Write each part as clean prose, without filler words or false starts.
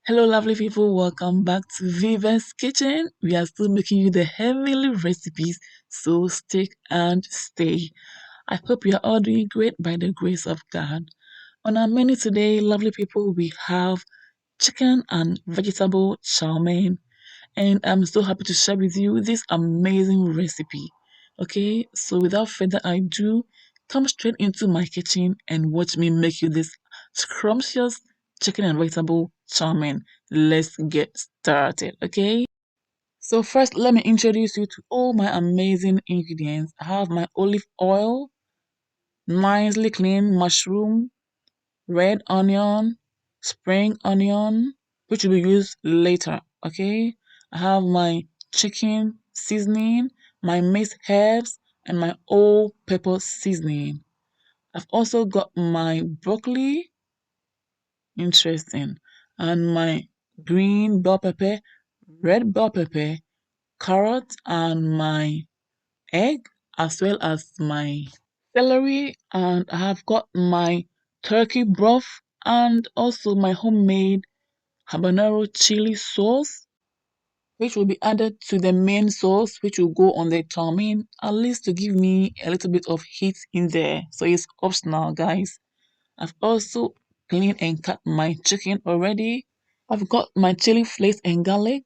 Hello, lovely people. Welcome back to Viva's Kitchen. We are still making you the heavenly recipes, so stick and stay. I hope you are all doing great by the grace of God. On our menu today, lovely people, we have chicken and vegetable chow mein, and I'm so happy to share with you this amazing recipe. Okay, so without further ado, come straight into my kitchen and watch me make you this scrumptious chicken and vegetable chow mein. Let's get started, okay? So first, let me introduce you to all my amazing ingredients. I have my olive oil, nicely cleaned mushroom, red onion, spring onion, which will be used later. Okay, I have my chicken seasoning, my mixed herbs, and my all pepper seasoning. I've also got my broccoli, interesting, and my green bell pepper, red bell pepper, carrot, and my egg, as well as my celery, and I have got my turkey broth and also my homemade habanero chili sauce, which will be added to the main sauce, which will go on the chow mein, at least to give me a little bit of heat in there. So it's optional, guys. I've also cleaned and cut my chicken already. I've got my chili flakes and garlic,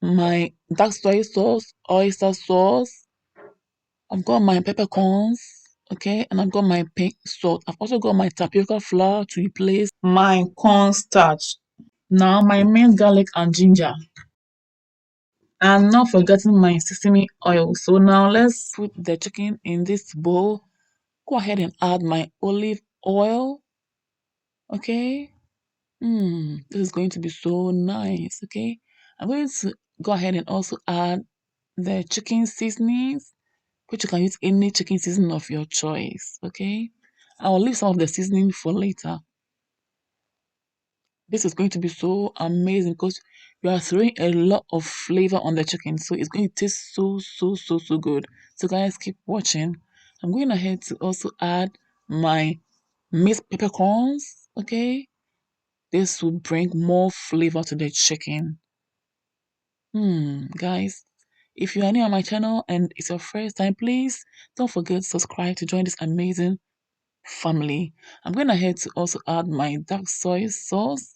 my dark soy sauce, oyster sauce, I've got my peppercorns, okay, and I've got my pink salt. I've also got my tapioca flour to replace my cornstarch. Now my minced garlic and ginger. I'm not forgetting my sesame oil. So now let's put the chicken in this bowl. Go ahead and add my olive oil, okay. This is going to be so nice, okay. I'm going to go ahead and also add the chicken seasonings, which you can use any chicken seasoning of your choice. Okay, I will leave some of the seasoning for later. This is going to be so amazing because you are throwing a lot of flavor on the chicken, so it's going to taste so good. So guys, keep watching. I'm going ahead to also add my mixed peppercorns. Okay, this will bring more flavor to the chicken. Guys, if you are new on my channel and it's your first time, please don't forget to subscribe to join this amazing family. I'm going ahead to also add my dark soy sauce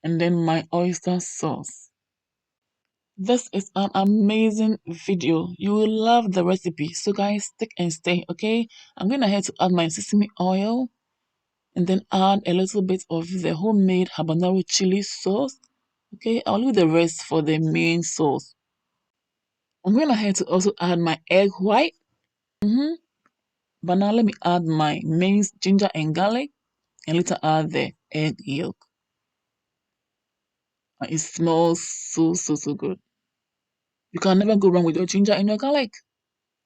and then my oyster sauce. This is an amazing video. You will love the recipe. So guys, stick and stay, okay? I'm going ahead to add my sesame oil and then add a little bit of the homemade habanero chili sauce. Okay, I'll leave the rest for the main sauce. I'm going ahead to also add my egg white. But now let me add my minced ginger and garlic and later add the egg yolk. And it smells so good. You can never go wrong with your ginger and your garlic.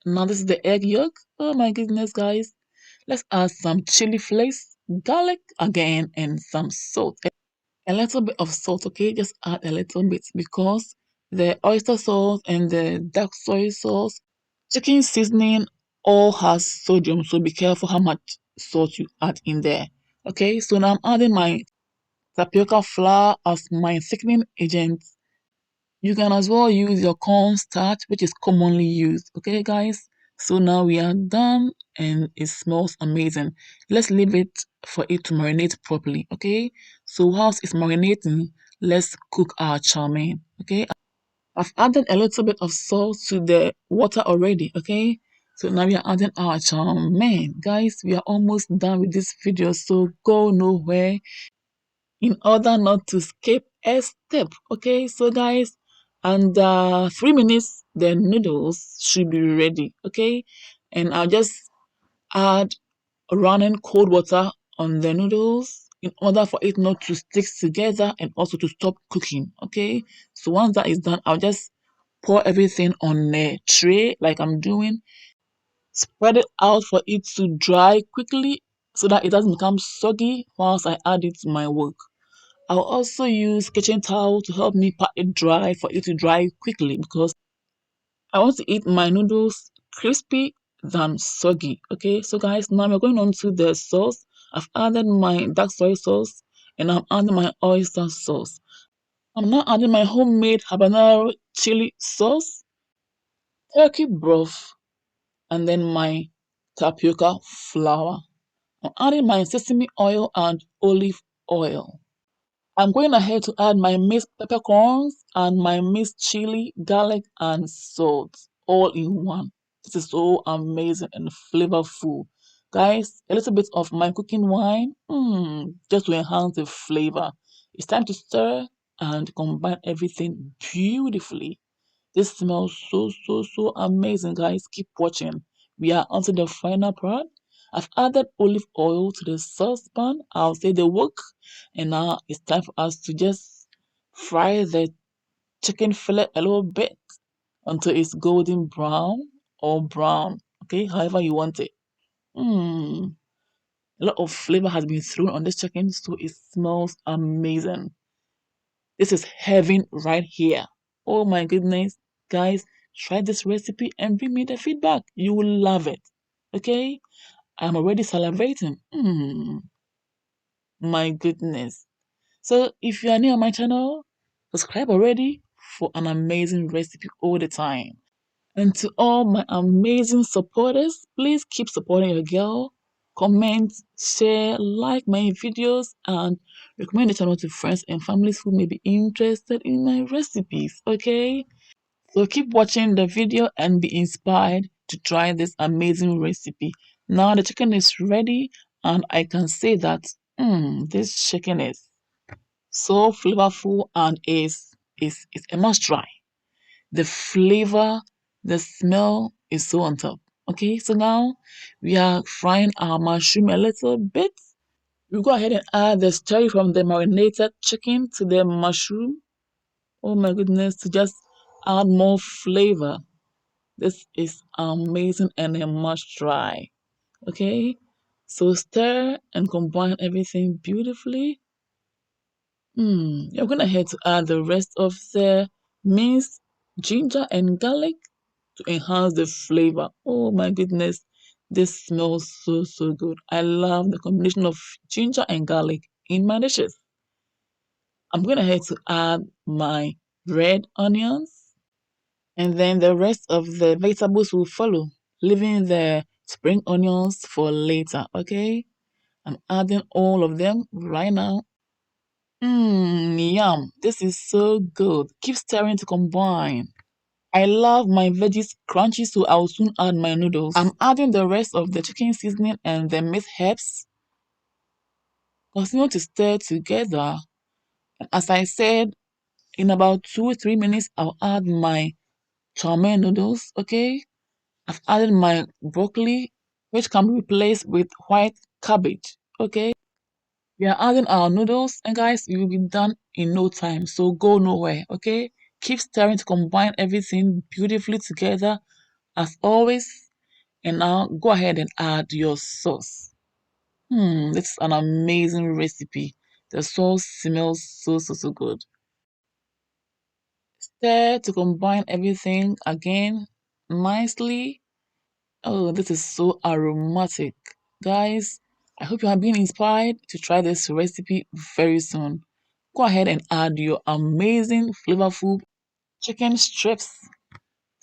Now this is the egg yolk. Oh my goodness, guys. Let's add some chili flakes, garlic again, and some salt. A little bit of salt, okay? Just add a little bit because the oyster sauce and the dark soy sauce, chicken seasoning all has sodium, so be careful how much salt you add in there. Okay, so now I'm adding my tapioca flour as my thickening agent. You can as well use your cornstarch, which is commonly used. Okay, guys? So now we are done and it smells amazing. Let's leave it for it to marinate properly. Okay? So whilst it's marinating, let's cook our chow mein. Okay? I've added a little bit of salt to the water already. Okay? So now we are adding our chow mein. Guys, we are almost done with this video. So go nowhere in order not to skip a step. Okay, so guys, and 3 minutes the noodles should be ready. Okay, and I'll just add running cold water on the noodles in order for it not to stick together and also to stop cooking. Okay, so once that is done, I'll just pour everything on a tray like I'm doing, spread it out for it to dry quickly so that it doesn't become soggy whilst I add it to my work. I'll also use kitchen towel to help me pat it dry for it to dry quickly because I want to eat my noodles crispy than soggy. Okay, so guys, now we're going on to the sauce. I've added my dark soy sauce and I'm adding my oyster sauce. I'm now adding my homemade habanero chili sauce, turkey broth, and then my tapioca flour. I'm adding my sesame oil and olive oil. I'm going ahead to add my mixed peppercorns and my mixed chili, garlic, and salt all in one. This is so amazing and flavorful. Guys, a little bit of my cooking wine, just to enhance the flavor. It's time to stir and combine everything beautifully. This smells so amazing, guys. Keep watching. We are onto the final part. I've added olive oil to the saucepan. I'll say the wok, and now it's time for us to just fry the chicken fillet a little bit until it's golden brown or brown. Okay, however you want it. Mm. A lot of flavor has been thrown on this chicken, so it smells amazing. This is heaven right here. Oh my goodness. Guys, try this recipe and bring me the feedback. You will love it. Okay? I'm already salivating. My goodness. So if you are new on my channel, subscribe already for an amazing recipe all the time. And to all my amazing supporters, please keep supporting your girl. Comment, share, like my videos, and recommend the channel to friends and families who may be interested in my recipes. Okay? So keep watching the video and be inspired to try this amazing recipe. Now the chicken is ready, and I can say that this chicken is so flavorful and is a must try. The flavor, the smell is so on top. Okay, so now we are frying our mushroom a little bit. We go ahead and add the stir from the marinated chicken to the mushroom. Oh my goodness, to just add more flavor. This is amazing and a must try. Okay, so stir and combine everything beautifully. You're gonna head to add the rest of the minced ginger and garlic to enhance the flavor. Oh my goodness, this smells so good. I love the combination of ginger and garlic in my dishes. I'm gonna head to add my red onions, and then the rest of the vegetables will follow, leaving the spring onions for later. Okay, I'm adding all of them right now. Yum. This is so good. Keep stirring to combine. I love my veggies crunchy, so I'll soon add my noodles. I'm adding the rest of the chicken seasoning and the mixed herbs. Continue to stir together. And as I said, in about 2 or 3 minutes, I'll add my chow mein noodles. Okay, I've added my broccoli, which can be replaced with white cabbage. Okay. We are adding our noodles, and guys, you will be done in no time, so go nowhere. Okay, keep stirring to combine everything beautifully together as always. And now go ahead and add your sauce. This is an amazing recipe. The sauce smells so good. Stir to combine everything again nicely. Oh, this is so aromatic. Guys, I hope you have been inspired to try this recipe very soon. Go ahead and add your amazing flavorful chicken strips.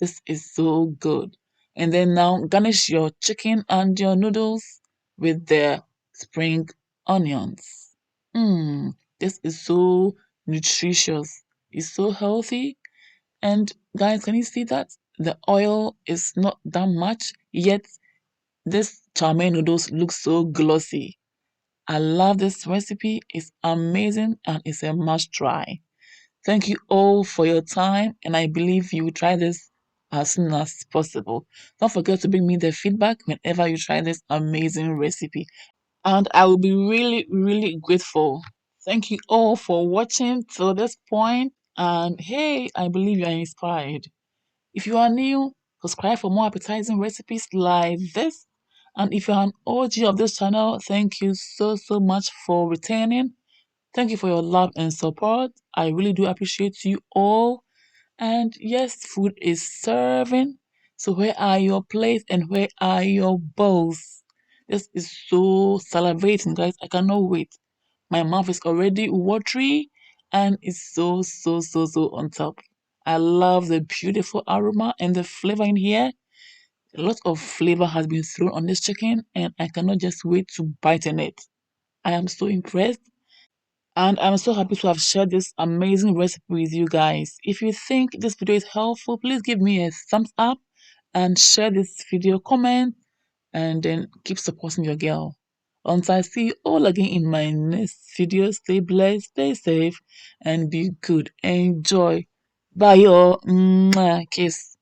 This is so good. And then now garnish your chicken and your noodles with the spring onions. This is so nutritious. It's so healthy. And guys, can you see that? The oil is not that much, yet this chow mein noodles look so glossy. I love this recipe. It's amazing and it's a must try. Thank you all for your time, and I believe you will try this as soon as possible. Don't forget to bring me the feedback whenever you try this amazing recipe, and I will be really grateful. Thank you all for watching till this point, and hey, I believe you are inspired. If you are new, subscribe for more appetizing recipes like this. And if you're an OG of this channel, thank you so much for returning. Thank you for your love and support. I really do appreciate you all. And yes, food is serving. So where are your plates and where are your bowls? This is so salivating, guys. I cannot wait. My mouth is already watery and it's so on top. I love the beautiful aroma and the flavor in here. A lot of flavor has been thrown on this chicken and I cannot just wait to bite in it. I am so impressed and I'm so happy to have shared this amazing recipe with you guys. If you think this video is helpful, please give me a thumbs up and share this video, comment, and then keep supporting your girl. Until I see you all again in my next video, stay blessed, stay safe, and be good. Enjoy. Bye, y'all. Mwah. Kiss.